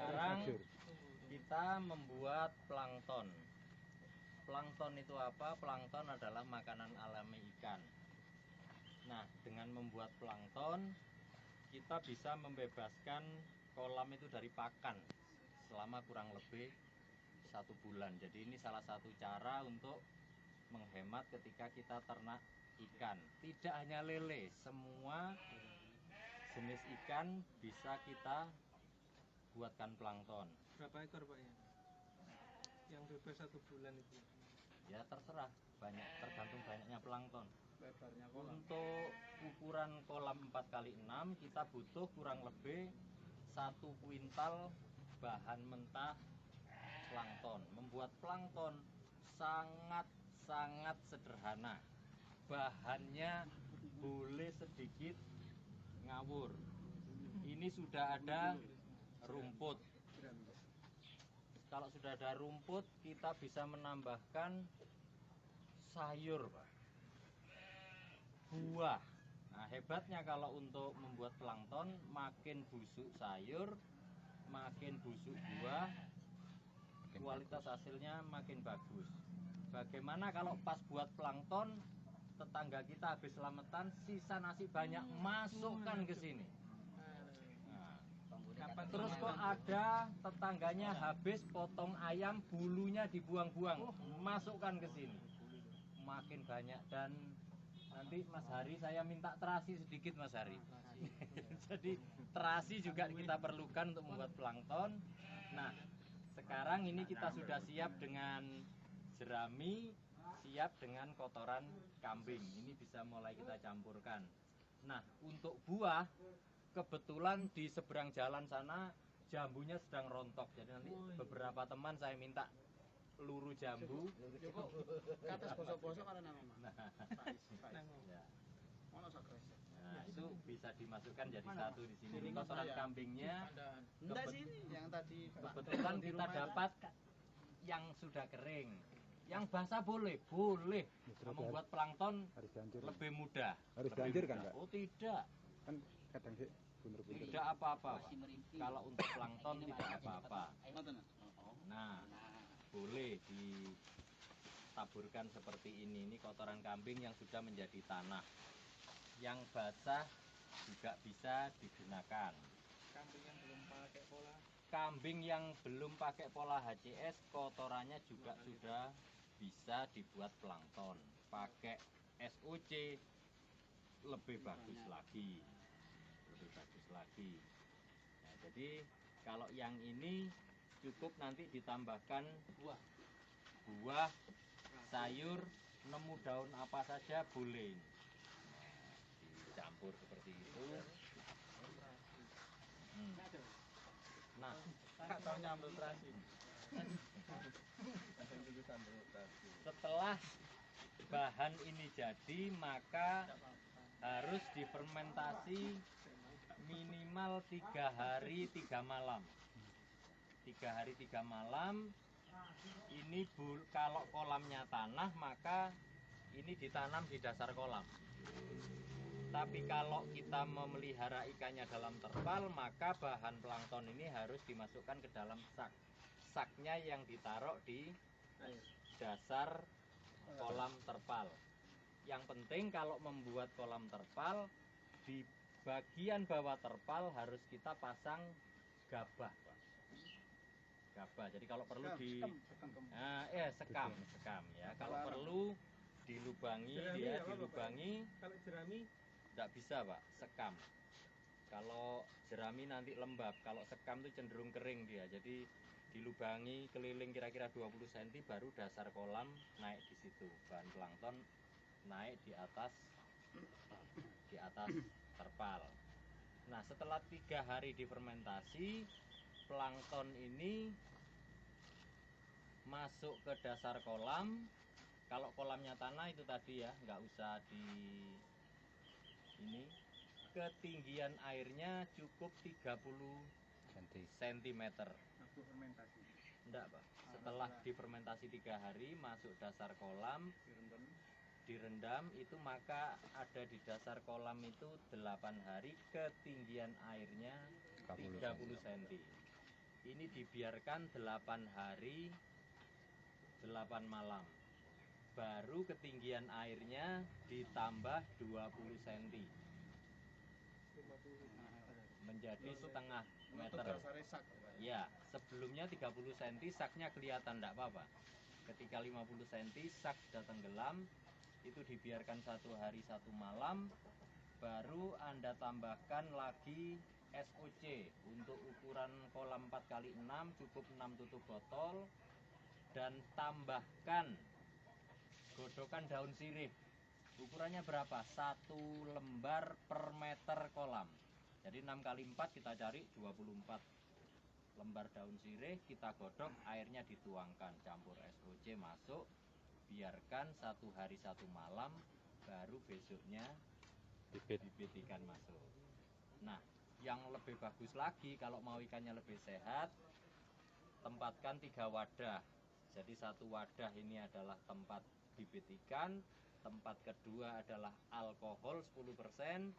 Sekarang kita membuat plankton. Plankton itu apa? Plankton adalah makanan alami ikan. Nah, dengan membuat plankton, kita bisa membebaskan kolam itu dari pakan selama kurang lebih 1 bulan. Jadi ini salah satu cara untuk menghemat ketika kita ternak ikan. Tidak hanya lele, semua jenis ikan bisa kita buatkan plankton. Berapa ekor Pak ya? Yang bebas 1 bulan itu? Ya terserah, banyak, tergantung banyaknya plankton. Lebarnya kolam. Untuk ukuran kolam 4x6 kita butuh kurang lebih 1 kuintal bahan mentah plankton. Membuat plankton sangat sederhana. Bahannya boleh sedikit ngawur. Ini sudah ada rumput. Kalau sudah ada rumput, kita bisa menambahkan sayur, buah. Nah, hebatnya kalau untuk membuat plankton, makin busuk sayur, makin busuk buah, kualitas hasilnya makin bagus. Bagaimana kalau pas buat plankton, tetangga kita habis selamatan, sisa nasi banyak, masukkan ke sini. Terus kok ada tetangganya habis potong ayam, bulunya dibuang-buang, masukkan ke sini. Makin banyak. Dan nanti Mas Hari saya minta terasi sedikit Mas Hari. Jadi terasi juga kita perlukan untuk membuat plankton. Nah, sekarang ini kita sudah siap dengan jerami, siap dengan kotoran kambing. Ini bisa mulai kita campurkan. Nah, untuk buah, kebetulan di seberang jalan sana jambunya sedang rontok. Jadi nanti beberapa teman saya minta luru jambu. Ke atas bosok-bosok karena nama. Nah, itu bisa dimasukkan jadi satu di sini. Ini kotoran kambingnya. Enggak sini yang tadi. Kebetulan kita dapat yang sudah kering. Yang basah boleh. Membuat plankton lebih mudah. Harus banjir kan, Pak? Oh, tidak. Kan kadang sih bunur-bunur. Tidak apa-apa. Kalau untuk plankton tidak apa-apa. Nah, boleh ditaburkan seperti ini. Ini kotoran kambing yang sudah menjadi tanah. Yang basah juga bisa digunakan. Kambing yang belum pakai pola. Kambing yang belum pakai pola HCS, kotorannya juga sudah bisa dibuat plankton. Pakai SOC lebih bagus lagi. Nah, jadi kalau yang ini cukup nanti ditambahkan buah, sayur, nemu daun apa saja boleh. Dicampur seperti itu. Nah, setelah bahan ini jadi, maka harus difermentasi minimal 3 hari 3 malam. 3 hari 3 malam. Ini kalau kolamnya tanah, maka ini ditanam di dasar kolam. Tapi kalau kita memelihara ikannya dalam terpal, maka bahan plankton ini harus dimasukkan ke dalam sak. Saknya yang ditaruh di dasar kolam terpal. Yang penting kalau membuat kolam terpal, di bagian bawah terpal harus kita pasang gabah. Gabah. Jadi kalau perlu sekam ya. Kalau perlu dilubangi, dilubangi. Kalau jerami tidak bisa, Pak, sekam. Kalau jerami nanti lembab, kalau sekam itu cenderung kering dia. Jadi dilubangi keliling kira-kira 20 cm baru dasar kolam naik di situ. Bahan plankton naik di atas terpal. Nah, setelah 3 hari difermentasi, plankton ini masuk ke dasar kolam. Kalau kolamnya tanah itu tadi ya, nggak usah ini. Ketinggian airnya cukup 30 cm. Enggak, Pak. Setelah difermentasi 3 hari, masuk dasar kolam, direndam itu, maka ada di dasar kolam itu 8 hari, ketinggian airnya 30 cm. ini dibiarkan 8 hari 8 malam. Baru ketinggian airnya ditambah 20 cm 50. menjadi setengah Nutup meter. dasarnya sak. Ya, sebelumnya 30 cm saknya kelihatan enggak apa-apa. Ketika 50 cm sak sudah tenggelam, itu dibiarkan 1 hari 1 malam, baru Anda tambahkan lagi SOC. Untuk ukuran kolam 4x6 cukup 6 tutup botol, dan tambahkan godokan daun sirih. Ukurannya berapa? 1 lembar per meter kolam. Jadi 6x4 kita cari 24 lembar daun sirih, kita godok, airnya dituangkan, campur SOC masuk, biarkan 1 hari 1 malam, baru besoknya bibit ikan masuk. Nah, yang lebih bagus lagi kalau mau ikannya lebih sehat, tempatkan 3 wadah. Jadi 1 wadah ini adalah tempat bibit ikan, tempat kedua adalah alkohol 10%,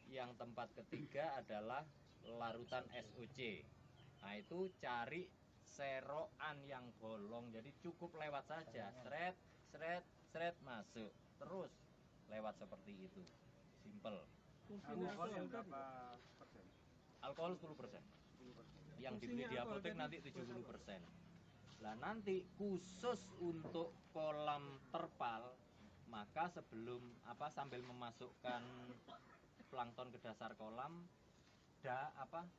yang tempat ketiga adalah larutan SOC. Nah, itu cari serokan yang bolong, jadi cukup lewat saja, seret, seret, seret, masuk, terus lewat seperti itu, simple. Fungsinya Alkohol yang alkohol berapa persen? Alkohol 10%, 10%. yang dibeli di Fungsinya apotek alkohol nanti tadi 70%. Nah, nanti khusus untuk kolam terpal, maka sebelum sambil memasukkan plankton ke dasar kolam,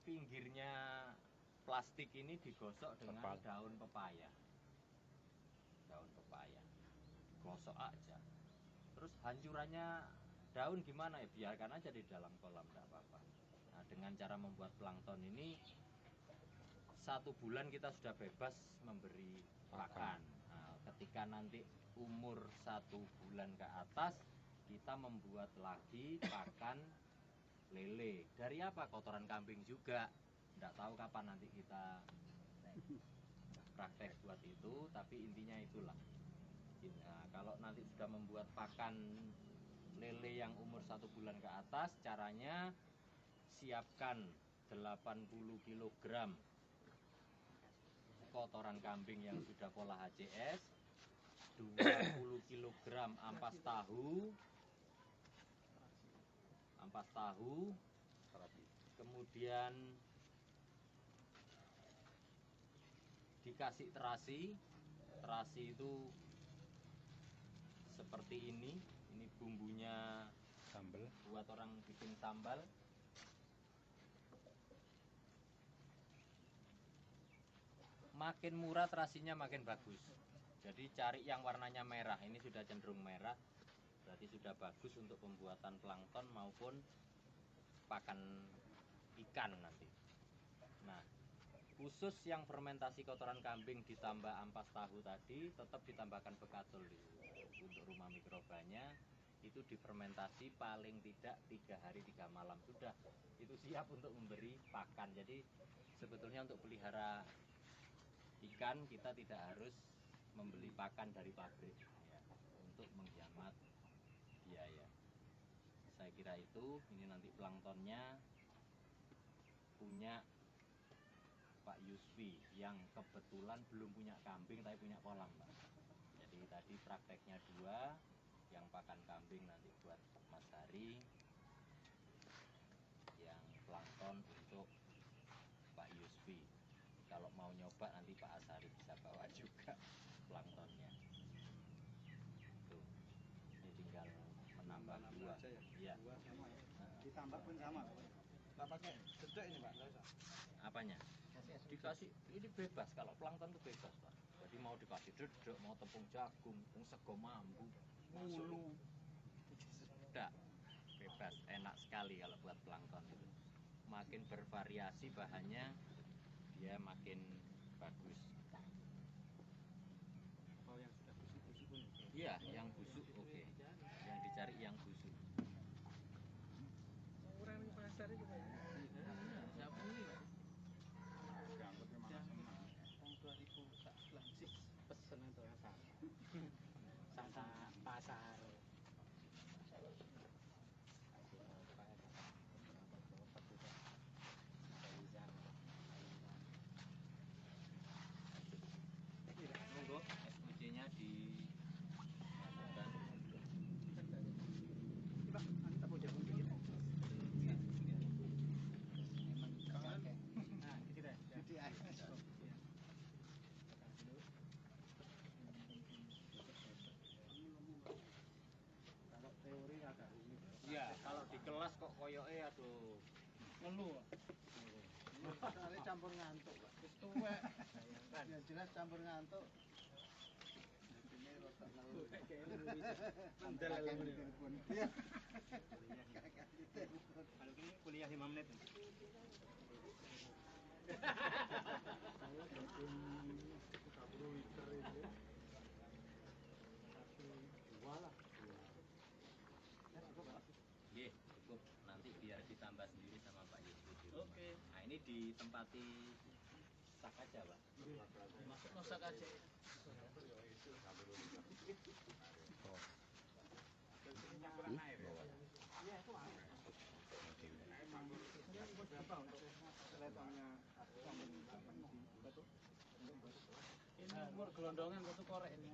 pinggirnya plastik ini digosok dengan daun pepaya. Daun pepaya. Gosok aja. Terus hancurannya daun gimana ya? Biarkan aja di dalam kolam, enggak apa-apa. Nah, dengan cara membuat plankton ini 1 bulan kita sudah bebas memberi pakan. Nah, ketika nanti umur 1 bulan ke atas, kita membuat lagi pakan lele. Dari apa? Kotoran kambing juga. Nggak tahu kapan nanti kita praktek buat itu, tapi intinya itulah. Nah, kalau nanti sudah membuat pakan lele yang umur 1 bulan ke atas, caranya siapkan 80 kg kotoran kambing yang sudah pola HCS, 20 kg ampas tahu, kemudian dikasih terasi. Terasi itu seperti ini bumbunya Sambal. buat orang bikin sambal. Makin murah terasinya makin bagus. Jadi cari yang warnanya merah. Ini sudah cenderung merah, berarti sudah bagus untuk pembuatan plankton maupun pakan ikan nanti. Nah, khusus yang fermentasi kotoran kambing ditambah ampas tahu tadi, tetap ditambahkan bekatol untuk rumah mikrobanya. Itu difermentasi paling tidak 3 hari 3 malam sudah. Itu siap untuk memberi pakan. Jadi sebetulnya untuk pelihara ikan kita tidak harus membeli pakan dari pabrik ya, untuk menghemat biaya. Saya kira itu. Ini nanti planktonnya punya Pak Yusfi yang kebetulan belum punya kambing tapi punya kolam, Pak. Jadi tadi prakteknya 2, yang pakan kambing nanti buat Mas Hari, yang plankton untuk Pak Yusfi. Kalau mau nyoba nanti Pak Asari bisa bawa juga planktonnya. Tuh, ini tinggal menambah 2. aja ya. Iya. 2 sama ya. Ditambah pun sama. Nggak pakai dedek ini, Pak. Nggak usah. Apanya? Dikasih, ini bebas. Kalau plankton itu bebas, Pak. Jadi mau dikasih dedek, mau tepung jagung, tepung sego mambu, mulu, tidak, bebas. Enak sekali kalau buat plankton itu. Makin bervariasi bahannya, dia makin bagus. Oh, yang sudah busuk-busuk pun. Iya, yang busuk oke. Yang dicari yang busuk. Orang di pasar itu Pak. Siapa ini, Pak? Diangkut ke mana semua? Tahun 2011 sih pesen itu yang sama pasar. Telu. Soalnya campur ngantuk, Pak. Wis tuwek. Ya jelas campur ngantuk. Ini rotok ngeluh. Mandel di telepon. Iya. Kalau ini kuliah 5 menit. Iya, cukup. Nanti biar ditambah sendiri sama Pak Yusuf. Oke. Nah, ini ditempati sak aja, Pak. Masuk masak aja. Ini umur gelondongan satu korek ini.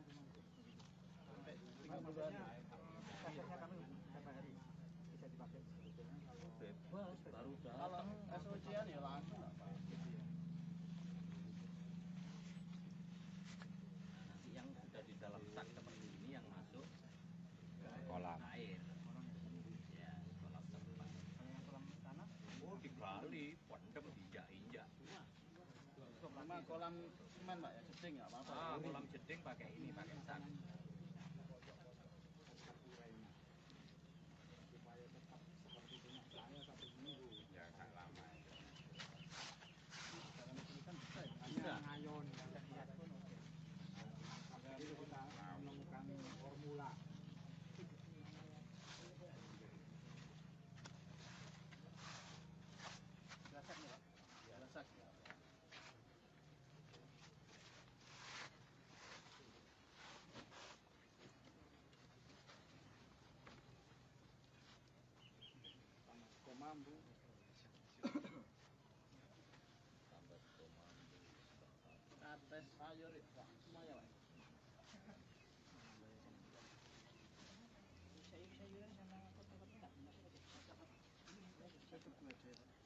Sampai 30 hari. Kasirnya kami berapa hari bisa dipakai? Bebas, baru Kalau SOC-an ya langsung nggak apa-apa. nanti yang sudah di dalam sak seperti ini yang masuk ke Kolam. air. Ya, kolam tempat. Yang kolam tanah? Oh, digali, pendem, injak-injak. Sama kolam semen Pak ya, jeding nggak apa-apa. Ah, kolam jeding pakai ini, pakai sak. Bisa. Ngayon, jadi kita menemukan formula. Gasak nih Pak. Gasak. Komambu. Kates sayur itu Pak, semuanya Pak. Sayur-sayuran sama kotak-kotak. Cukup 2 juta.